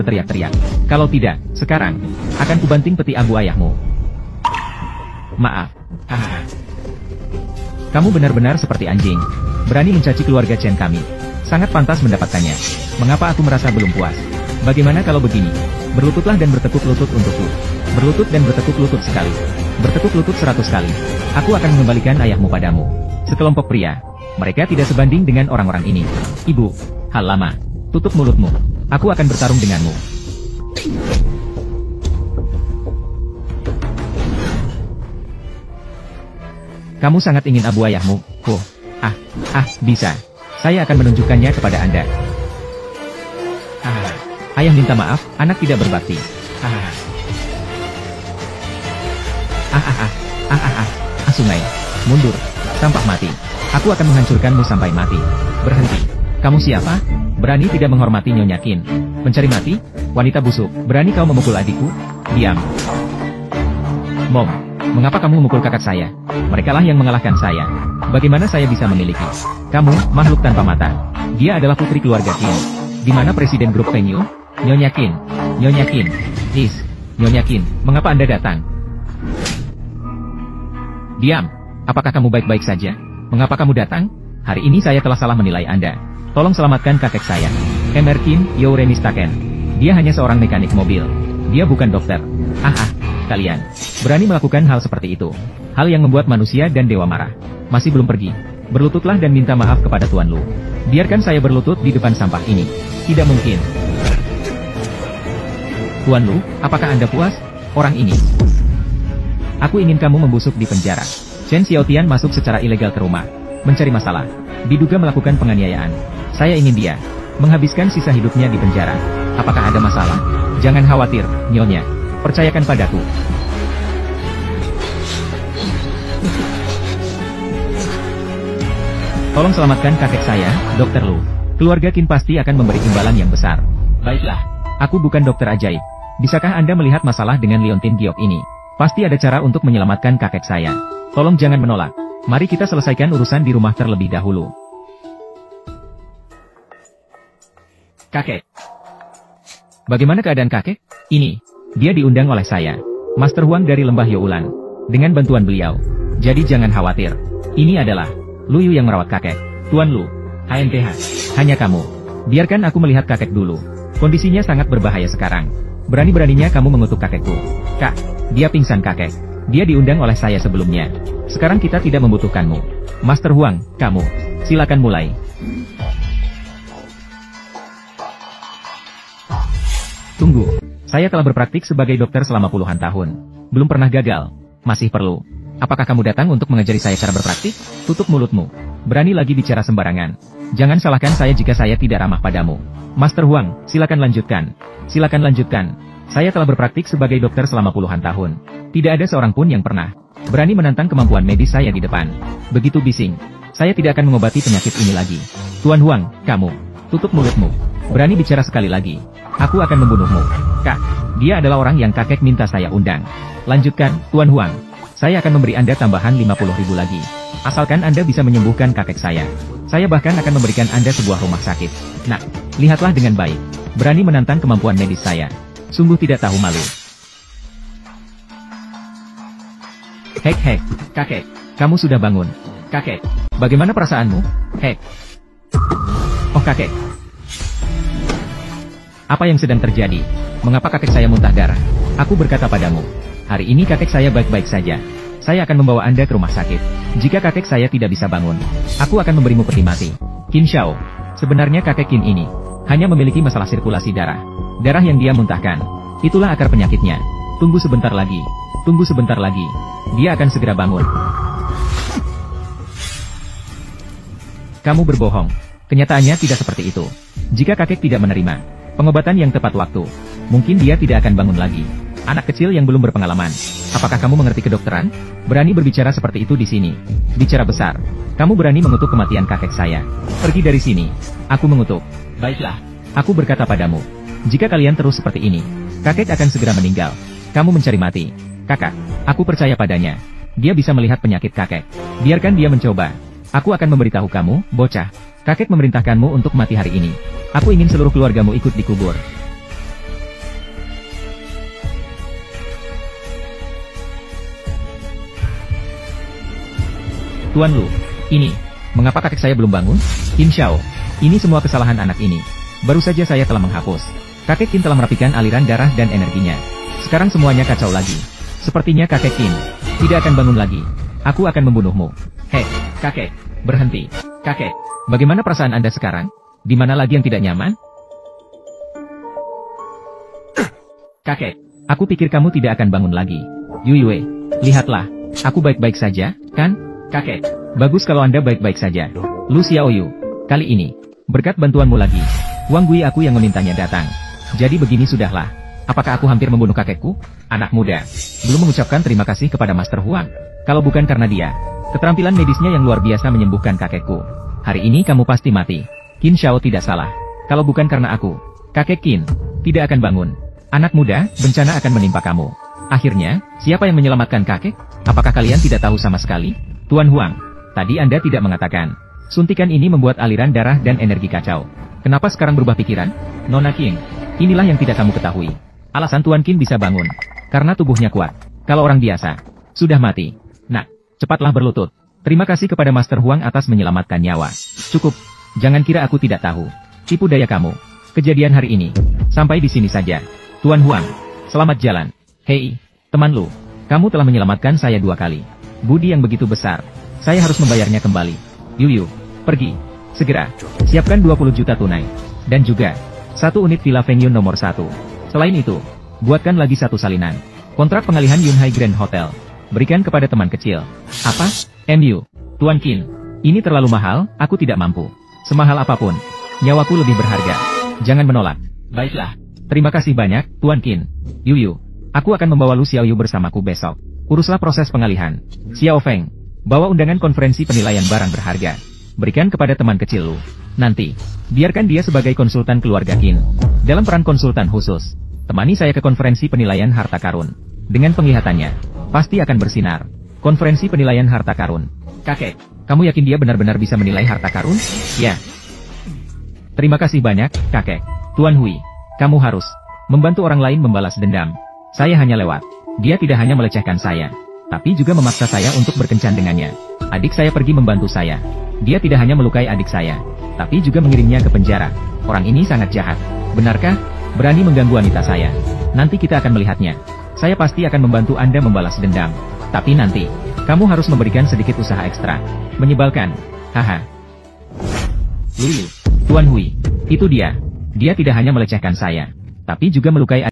berteriak-teriak. Kalau tidak, sekarang, akan kubanting peti abu ayahmu. Maaf. Hahaha. Kamu benar-benar seperti anjing. Berani mencaci keluarga Chen kami. Sangat pantas mendapatkannya. Mengapa aku merasa belum puas? Bagaimana kalau begini? Berlututlah dan bertekuk lutut untukku. Berlutut dan bertekuk lutut sekali. Bertekuk lutut 100 kali. Aku akan mengembalikan ayahmu padamu. Sekelompok pria. Mereka tidak sebanding dengan orang-orang ini. Ibu, hal lama. Tutup mulutmu. Aku akan bertarung denganmu. Kamu sangat ingin abu ayahmu. Bisa. Saya akan menunjukkannya kepada Anda. Ayah minta maaf, anak tidak berbakti. Sungai. Mundur. Sampah mati. Aku akan menghancurkanmu sampai mati. Berhenti. Kamu siapa? Berani tidak menghormati Nyonya Qin. Mencari mati? Wanita busuk. Berani kau memukul adikku? Diam. Mom, mengapa kamu memukul kakak saya? Merekalah yang mengalahkan saya. Bagaimana saya bisa memiliki? Kamu, makhluk tanpa mata. Dia adalah putri keluarga Qin. Di mana Presiden Grup Feng Yu? Nyonya Qin. Nyonya Qin. Nyonya Qin, mengapa Anda datang? Diam. Apakah kamu baik-baik saja? Mengapa kamu datang? Hari ini saya telah salah menilai Anda. Tolong selamatkan kakek saya. Mr. Qin, Yourenistaken. Dia hanya seorang mekanik mobil. Dia bukan dokter. Kalian berani melakukan hal seperti itu. Hal yang membuat manusia dan dewa marah. Masih belum pergi. Berlututlah dan minta maaf kepada Tuan Lu. Biarkan saya berlutut di depan sampah ini. Tidak mungkin. Tuan Lu, apakah Anda puas? Orang ini. Aku ingin kamu membusuk di penjara. Chen Xiaotian masuk secara ilegal ke rumah. Mencari masalah. Diduga melakukan penganiayaan. Saya ingin dia menghabiskan sisa hidupnya di penjara. Apakah ada masalah? Jangan khawatir, Nyonya. Percayakan padaku. Tolong selamatkan kakek saya, Dr. Lu. Keluarga Qin pasti akan memberi imbalan yang besar. Baiklah. Aku bukan dokter ajaib. Bisakah Anda melihat masalah dengan Leontin Giok ini? Pasti ada cara untuk menyelamatkan kakek saya. Tolong jangan menolak. Mari kita selesaikan urusan di rumah terlebih dahulu. Kakek. Bagaimana keadaan kakek? Ini. Dia diundang oleh saya. Master Huang dari Lembah Youlan. Dengan bantuan beliau. Jadi jangan khawatir. Ini adalah Lu Yu yang merawat kakek. Tuan Lu. HNTH. Hanya kamu. Biarkan aku melihat kakek dulu. Kondisinya sangat berbahaya sekarang. Berani-beraninya kamu mengutuk kakekku. Kak, dia pingsan kakek. Dia diundang oleh saya sebelumnya. Sekarang kita tidak membutuhkanmu. Master Huang, kamu. Silakan mulai. Tunggu. Saya telah berpraktik sebagai dokter selama puluhan tahun. Belum pernah gagal. Masih perlu. Apakah kamu datang untuk mengajari saya cara berpraktik? Tutup mulutmu. Berani lagi bicara sembarangan. Jangan salahkan saya jika saya tidak ramah padamu. Master Huang, silakan lanjutkan. Silakan lanjutkan. Saya telah berpraktik sebagai dokter selama puluhan tahun. Tidak ada seorang pun yang pernah berani menantang kemampuan medis saya di depan. Begitu bising. Saya tidak akan mengobati penyakit ini lagi. Tuan Huang, kamu. Tutup mulutmu. Berani bicara sekali lagi. Aku akan membunuhmu. Kak, dia adalah orang yang kakek minta saya undang. Lanjutkan, Tuan Huang. Saya akan memberi Anda tambahan 50.000 lagi. Asalkan Anda bisa menyembuhkan kakek saya. Saya bahkan akan memberikan Anda sebuah rumah sakit. Nah, lihatlah dengan baik. Berani menantang kemampuan medis saya. Sungguh tidak tahu malu. Hek, kakek. Kamu sudah bangun. Kakek, bagaimana perasaanmu? Hek. Oh kakek. Apa yang sedang terjadi? Mengapa kakek saya muntah darah? Aku berkata padamu. Hari ini kakek saya baik-baik saja. Saya akan membawa Anda ke rumah sakit. Jika kakek saya tidak bisa bangun, aku akan memberimu peti mati. Qin Shao. Sebenarnya kakek Qin ini hanya memiliki masalah sirkulasi darah. Darah yang dia muntahkan. Itulah akar penyakitnya. Tunggu sebentar lagi. Tunggu sebentar lagi. Dia akan segera bangun. Kamu berbohong. Kenyataannya tidak seperti itu. Jika kakek tidak menerima pengobatan yang tepat waktu, mungkin dia tidak akan bangun lagi. Anak kecil yang belum berpengalaman. Apakah kamu mengerti kedokteran? Berani berbicara seperti itu di sini. Bicara besar. Kamu berani mengutuk kematian kakek saya. Pergi dari sini. Aku mengutuk. Baiklah. Aku berkata padamu. Jika kalian terus seperti ini, kakek akan segera meninggal. Kamu mencari mati. Kakak, aku percaya padanya. Dia bisa melihat penyakit kakek. Biarkan dia mencoba. Aku akan memberitahu kamu, bocah. Kakek memerintahkanmu untuk mati hari ini. Aku ingin seluruh keluargamu ikut dikubur. Tuan Lu, ini, mengapa kakek saya belum bangun? Qin Shao, ini semua kesalahan anak ini. Baru saja saya telah menghapus. Kakek Qin telah merapikan aliran darah dan energinya. Sekarang semuanya kacau lagi. Sepertinya kakek Qin tidak akan bangun lagi. Aku akan membunuhmu. Hei, kakek, berhenti. Kakek, bagaimana perasaan Anda sekarang? Di mana lagi yang tidak nyaman? Kakek, aku pikir kamu tidak akan bangun lagi. Yue, lihatlah, aku baik-baik saja, kan? Kakek, bagus kalau Anda baik-baik saja. Lu Xiaoyu, kali ini, berkat bantuanmu lagi, Wang Gui aku yang memintanya datang. Jadi begini sudahlah. Apakah aku hampir membunuh kakekku? Anak muda, belum mengucapkan terima kasih kepada Master Huang. Kalau bukan karena dia, keterampilan medisnya yang luar biasa menyembuhkan kakekku. Hari ini kamu pasti mati. Qin Shao tidak salah. Kalau bukan karena aku, kakek Qin tidak akan bangun. Anak muda, bencana akan menimpa kamu. Akhirnya, siapa yang menyelamatkan kakek? Apakah kalian tidak tahu sama sekali? Tuan Huang, tadi Anda tidak mengatakan. Suntikan ini membuat aliran darah dan energi kacau. Kenapa sekarang berubah pikiran? Nona Qin, inilah yang tidak kamu ketahui. Alasan Tuan Qin bisa bangun, karena tubuhnya kuat. Kalau orang biasa, sudah mati. Nah, cepatlah berlutut. Terima kasih kepada Master Huang atas menyelamatkan nyawa. Cukup, jangan kira aku tidak tahu. Tipu daya kamu. Kejadian hari ini, sampai di sini saja. Tuan Huang, selamat jalan. Hei, teman Lu, kamu telah menyelamatkan saya 2 kali. Budi yang begitu besar, saya harus membayarnya kembali. Yuyu, pergi. Segera, siapkan 20 juta tunai. Dan juga, 1 unit Villa Fengyun nomor 1. Selain itu, buatkan lagi 1 salinan. Kontrak pengalihan Yunhai Grand Hotel. Berikan kepada teman kecil. Apa? MU. Tuan Qin, ini terlalu mahal, aku tidak mampu. Semahal apapun, nyawaku lebih berharga. Jangan menolak. Baiklah. Terima kasih banyak, Tuan Qin. Yuyu, aku akan membawa Lu Xiaoyu bersamaku besok. Uruslah proses pengalihan. Xiao Feng, bawa undangan konferensi penilaian barang berharga. Berikan kepada teman kecil Lu. Nanti, biarkan dia sebagai konsultan keluarga Qin. Dalam peran konsultan khusus, temani saya ke konferensi penilaian harta karun. Dengan penglihatannya, pasti akan bersinar. Konferensi penilaian harta karun. Kakek, kamu yakin dia benar-benar bisa menilai harta karun? Ya. Terima kasih banyak, kakek. Tuan Hui, kamu harus membantu orang lain membalas dendam. Saya hanya lewat. Dia tidak hanya melecehkan saya, tapi juga memaksa saya untuk berkencan dengannya. Adik saya pergi membantu saya. Dia tidak hanya melukai adik saya, tapi juga mengirimnya ke penjara. Orang ini sangat jahat. Benarkah? Berani mengganggu wanita saya. Nanti kita akan melihatnya. Saya pasti akan membantu Anda membalas dendam. Tapi nanti, kamu harus memberikan sedikit usaha ekstra. Menyebalkan. Haha. Lulu, Tuan Hui, itu dia. Dia tidak hanya melecehkan saya, tapi juga melukai